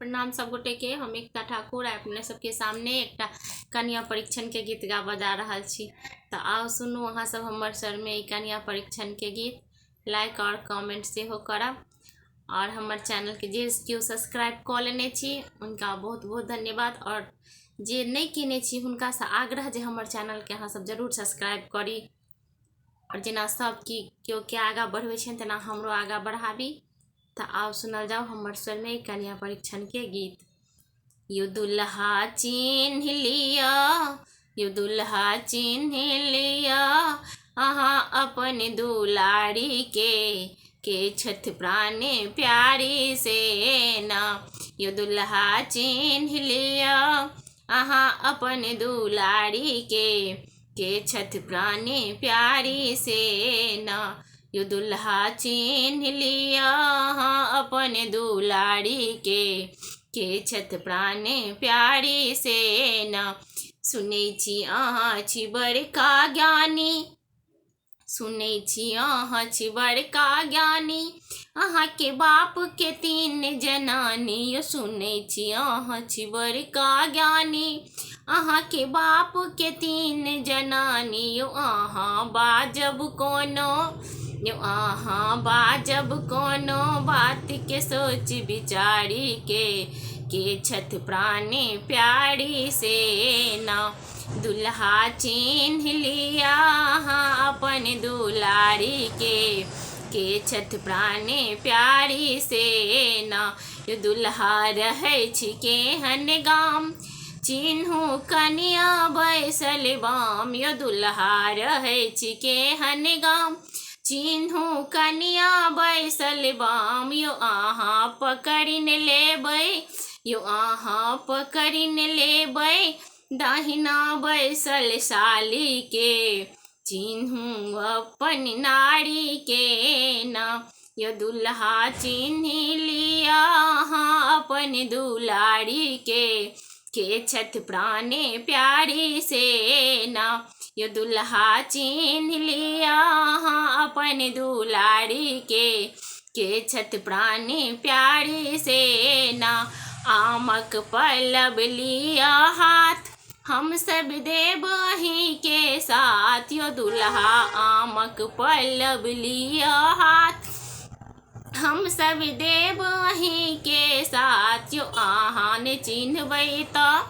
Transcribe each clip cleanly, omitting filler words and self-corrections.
प्रणाम सब गोटे के। हम एकता ठाकुर अपने सबके सामने एकटा कन्या परीक्षण के गीत गाबऽ जा रहल छी। तो आओ सुनू अहाँ सब हमर सर में कन्या परीक्षण के गीत। लाइक और कमेंट से हो करब और हमर चैनल के जे केओ सब्सक्राइब कऽ लेने छी उनका बहुत बहुत धन्यवाद। और जे नहीं केने छी हुनका से आग्रह जे हमर चैनल के अहाँ सब जरूर सब्सक्राइब करी और जेना सब की केओ के आगा बढ़बै छनि तेना हमरो आगा बढ़ाबी। तो आओ सुनल जाओ हमर स्वर में कन्या परीक्षण के गीत। यो दुल्हा चिन्ह लिया, यो दुल्हा चिन्ह लिया, अहाँ अपन दुलारी के छठ प्राणे प्यारी से ना। यो दुल्हा चिन्ह लिया, अहाँ अपन दुलारी के छठ प्राणे प्यारी से ना। यो दुल्हा चिन्ह लिया, हाँ अपन दुलारी के छठ प्राणे प्यारी से ना। सुनै छी अहाँ छी बड़का ज्ञानी, सुनै छी अहाँ छी बड़का ज्ञानी, अहाँ के बाप के 3 जनानी। यो सुनै छी अहाँ छी बड़का ज्ञानी, अहाँ के बाप के 3 जनानी। यो अहाँ बाजब कोनो, यो अहाँ बाजब कोनो बात के सोच विचारी के छठ प्राणे प्यारी से ना। दुल्हा चिन्ह लिया, हाँ अपन दुलारी के छठ प्राणे प्यारी से ना। यो दुल्हा रहै छी केहन गाम, चिन्हू कनिया बैसल बाम। यो दुल्हा रहै छी केहन गाम, चिन्हू कनिया बैसल बाम। यो अहाँ पकड़िन लेबै, यो अहाँ पकड़िन लेबै दाहिना बैसल साली के, चिन्हू अपन नारी के ना। यो दुल्हा चिन्ह लिया, हाँ अपन दुलारी के छठ प्राणे प्यारी से ना। यो दुल्हा चिन्ह लिया, हाँ अपन दुलारी के छठ प्राणे प्यारी से ना। आमक पल्लव लिया हाथ, हम सब देबही के साथ। यो दुल्हा आमक पल्लव लिया हाथ, हम सब देबही के साथ। यो अहाँ ने चिन्हबै तऽ,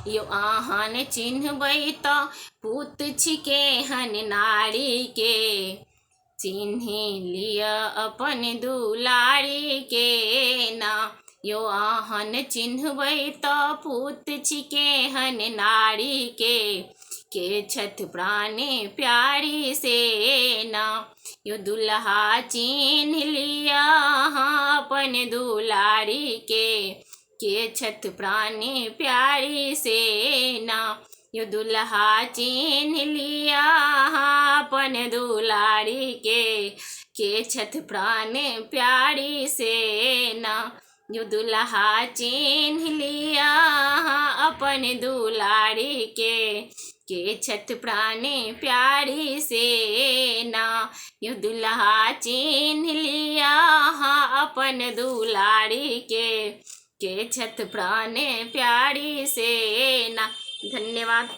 यो अहाँ ने चिन्हबै तऽ पूत छी केहन नारी के, चिन्ह लिया अपन दुलारी के ना। यो अहाँ ने चिन्हबै तऽ पूत छी केहन नारी के छठ प्राणे प्यारी से ना। यो दुल्हा चिन्ह लिया, हाँ अपन दुलारी के छठ प्राणे प्यारी से ना। यो दुल्हा चिन्ह लिया, हाँ अपन दुलारी के छठ प्राणे प्यारी से ना। यो दुल्हा चिन्ह लिया, हाँ अपन दुलारी के छठ प्राणे प्यारी से ना। यो दुल्हा चिन्ह लिया, हाँ अपन दुलारी के छठ प्राणे प्यारी से ना। धन्यवाद।